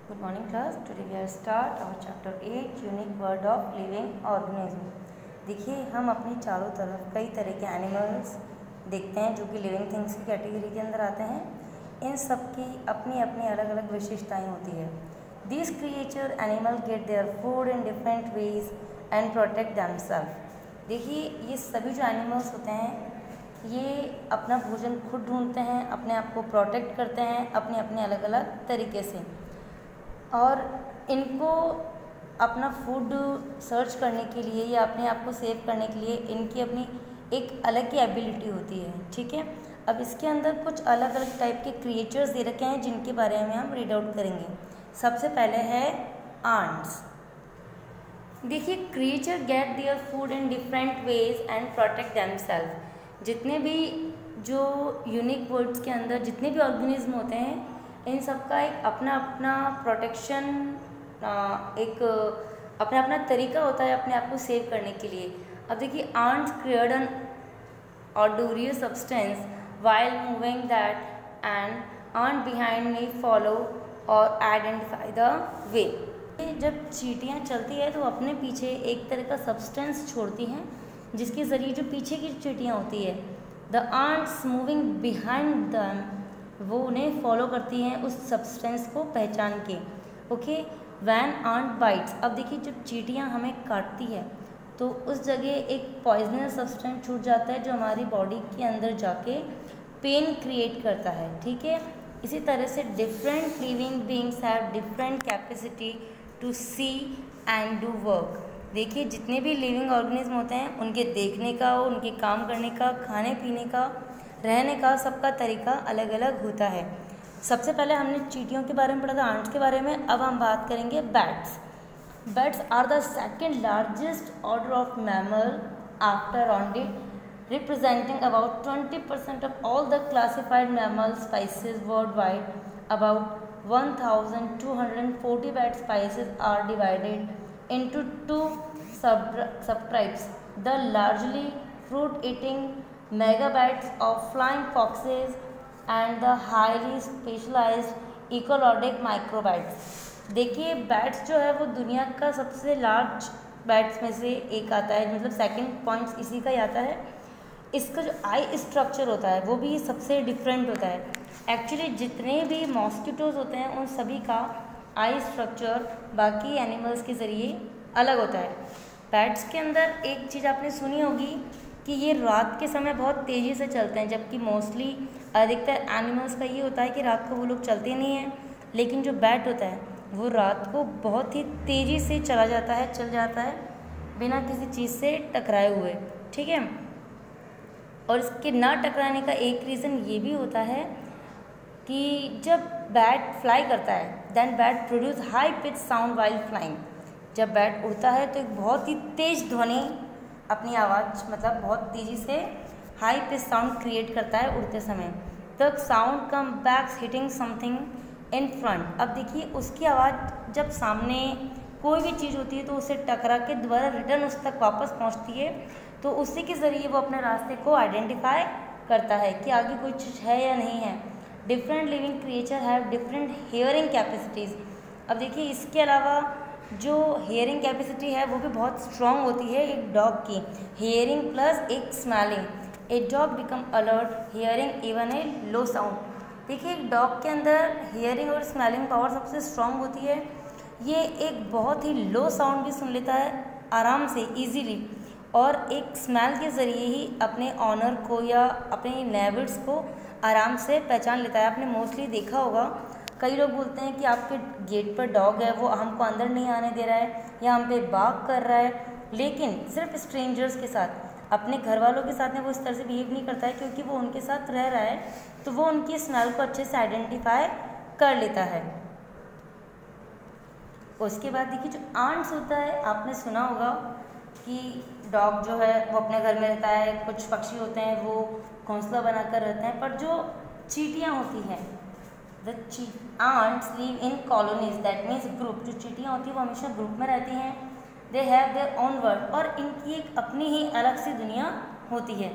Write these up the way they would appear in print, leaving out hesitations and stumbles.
Good morning class. Today we are start our chapter 8 unique world of living organism. देखिए हम अपनी चारों तरफ कई तरह के एनिमल्स देखते हैं जो कि लिविंग थिंग्स की कैटेगरी के अंदर आते हैं। इन सब की अपनी अपनी अलग अलग विशेषताएं होती है। These creature animal get their food in different ways and protect themselves. देखिए ये सभी जो एनिमल्स होते हैं ये अपना भोजन खुद ढूंढते हैं, अपने आप को प्रोटेक्ट करते हैं अपने अपने अलग अलग तरीके से, और इनको अपना फूड सर्च करने के लिए या अपने आप को सेव करने के लिए इनकी अपनी एक अलग की एबिलिटी होती है। ठीक है, अब इसके अंदर कुछ अलग अलग टाइप के क्रिएचर्स दे रखे हैं जिनके बारे में हम रीड आउट करेंगे। सबसे पहले है आंट्स। देखिए creature get their food in different ways and protect themselves. जितने भी जो यूनिक वर्ड्स के अंदर जितने भी ऑर्गेनिज्म होते हैं इन सब का एक अपना अपना प्रोटेक्शन, एक अपना अपना तरीका होता है अपने आप को सेव करने के लिए। अब देखिए ants create an odorous substance while moving that and ant behind me follow और identify the way। जब चींटियाँ चलती है तो अपने पीछे एक तरह का सब्सटेंस छोड़ती हैं जिसके ज़रिए जो पीछे की चींटियाँ होती है द आंट्स मूविंग बिहाइंड दम, वो उन्हें फॉलो करती हैं उस सब्सटेंस को पहचान के। Okay, when ant bites. अब देखिए जब चींटियाँ हमें काटती है तो उस जगह एक पॉइजनस सब्सटेंस छूट जाता है जो हमारी बॉडी के अंदर जाके पेन क्रिएट करता है। ठीक है, इसी तरह से different living beings have different capacity to see and do work. देखिए जितने भी लिविंग ऑर्गेनिज्म होते हैं उनके देखने का, उनके काम करने का, खाने पीने का, रहने का, सबका तरीका अलग अलग होता है। सबसे पहले हमने चींटियों के बारे में पढ़ा था, आंट्स के बारे में। अब हम बात करेंगे bats. Bats are the second largest order of mammal after rodent, representing about 20% of all the classified mammal species worldwide. About 1,240 bat species are divided into two subtribes: the largely fruit-eating megabats of flying foxes and the highly specialized ecologic microbats. देखिए bats जो है वो दुनिया का सबसे large bats में से एक आता है, मतलब सेकंड पॉइंट्स इसी का ही आता है। इसका जो आई स्ट्रक्चर होता है वो भी सबसे डिफरेंट होता है। एक्चुअली जितने भी मॉस्किटोज़ होते हैं उन सभी का आई स्ट्रक्चर बाकी एनिमल्स के ज़रिए अलग होता है। बैट्स के अंदर एक चीज़ आपने सुनी होगी कि ये रात के समय बहुत तेज़ी से चलते हैं, जबकि मोस्टली अधिकतर एनिमल्स का ये होता है कि रात को वो लोग चलते नहीं हैं, लेकिन जो बैट होता है वो रात को बहुत ही तेज़ी से चल जाता है बिना किसी चीज़ से टकराए हुए। ठीक है, और इसके ना टकराने का एक रीज़न ये भी होता है कि जब बैट फ्लाई करता है then bat produce high pitch sound while flying. जब बैट उड़ता है तो एक बहुत ही तेज़ ध्वनि, अपनी आवाज़ मतलब बहुत तेज़ी से हाई पिच साउंड क्रिएट करता है उड़ते समय। The sound come backs hitting something in front. अब देखिए उसकी आवाज़ जब सामने कोई भी चीज़ होती है तो उससे टकरा के दोबारा रिटर्न उस तक वापस पहुंचती है, तो उसी के ज़रिए वो अपने रास्ते को आइडेंटिफाई करता है कि आगे कोई चीज़ है या नहीं है। Different living creature have different hearing capacities. अब देखिए इसके अलावा जो हेयरिंग कैपेसिटी है वो भी बहुत स्ट्रॉन्ग होती है एक डॉग की। हेयरिंग प्लस एक smelling. A dog become alert hearing even a low sound. देखिए एक डॉग के अंदर हियरिंग और स्मेलिंग पावर सबसे स्ट्रॉन्ग होती है। ये एक बहुत ही लो साउंड भी सुन लेता है आराम से इजीली, और एक स्मेल के ज़रिए ही अपने ऑनर को या अपने नेबर्स को आराम से पहचान लेता है। आपने मोस्टली देखा होगा कई लोग बोलते हैं कि आपके गेट पर डॉग है, वो हमको अंदर नहीं आने दे रहा है या हम पे बाग कर रहा है, लेकिन सिर्फ स्ट्रेंजर्स के साथ, अपने घर वालों के साथ में वो इस तरह से बिहेव नहीं करता है क्योंकि वो उनके साथ रह रहा है, तो वो उनकी स्मेल को अच्छे से आइडेंटिफाई कर लेता है। उसके बाद देखिए जो आंट्स होता है, आपने सुना होगा कि डॉग जो है वो अपने घर में रहता है, कुछ पक्षी होते हैं वो घोंसला बनाकर रहते हैं, पर जो चींटियाँ होती हैं the ants live in colonies, that means group. जो चींटियाँ होती हैं वो हमेशा ग्रुप में रहती हैं। They have their own world, और इनकी एक अपनी ही अलग सी दुनिया होती है,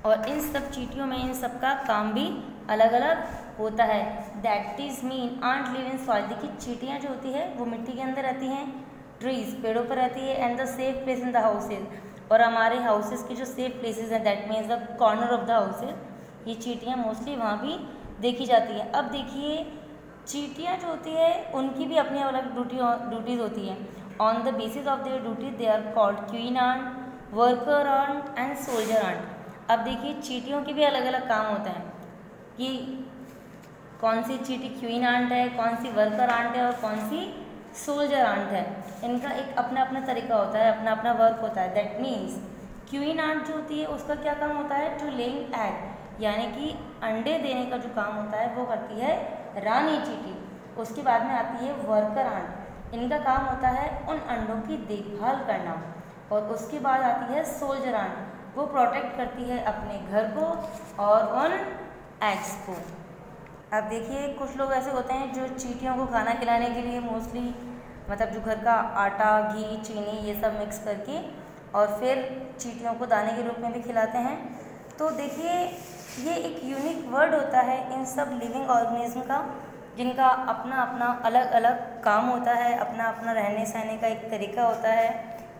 और इन सब चींटियों में इन सब का काम भी अलग अलग होता है। That is mean ant live in soil. देखिए चींटियाँ जो होती है वो मिट्टी के अंदर रहती हैं, ट्रीज पेड़ों पर रहती है, and the safe place in the houses, और हमारे हाउसेज की जो सेफ प्लेसेस हैं that means the corner of the houses, ये चींटियाँ मोस्टली वहाँ भी देखी जाती हैं। अब देखिए चींटियाँ जो होती है उनकी भी अपनी अलग ड्यूटीज़ होती हैं। On the basis of their duty they are called queen ant, worker ant and soldier ant. अब देखिए चींटियों के भी अलग अलग काम होते हैं कि कौन सी चींटी क्वीन आंट है, कौन सी वर्कर आंट है और कौन सी सोल्जर आंट है। इनका एक अपना अपना तरीका होता है, अपना अपना वर्क होता है। दैट मीन्स क्वीन आंट जो होती है उसका क्या काम होता है, टू लेइंग एग, यानी कि अंडे देने का जो काम होता है वो करती है रानी चींटी। उसके बाद में आती है वर्कर आंट, इनका काम होता है उन अंडों की देखभाल करना। और उसके बाद आती है सोल्जर आंट, वो प्रोटेक्ट करती है अपने घर को और उन एग्स को। अब देखिए कुछ लोग ऐसे होते हैं जो चींटियों को खाना खिलाने के लिए मोस्टली मतलब जो घर का आटा, घी, चीनी ये सब मिक्स करके और फिर चींटियों को दाने के रूप में भी खिलाते हैं। तो देखिए ये एक यूनिक वर्ड होता है इन सब लिविंग ऑर्गेनिज्म का, जिनका अपना अपना अलग अलग काम होता है, अपना अपना रहने सहने का एक तरीका होता है।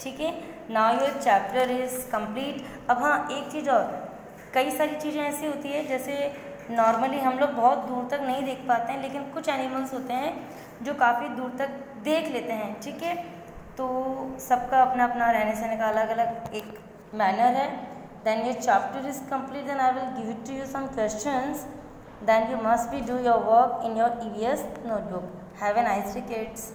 ठीक है, now your chapter is complete. अब हाँ एक चीज़ और, कई सारी चीज़ें ऐसी होती है जैसे नॉर्मली हम लोग बहुत दूर तक नहीं देख पाते हैं, लेकिन कुछ एनिमल्स होते हैं जो काफ़ी दूर तक देख लेते हैं। ठीक है, तो सबका अपना अपना रहने सहने का अलग अलग एक मैनर है। Then your chapter is complete, then I will give it to you some questions, then you must be do your work in your EVS notebook. Have a nice day kids.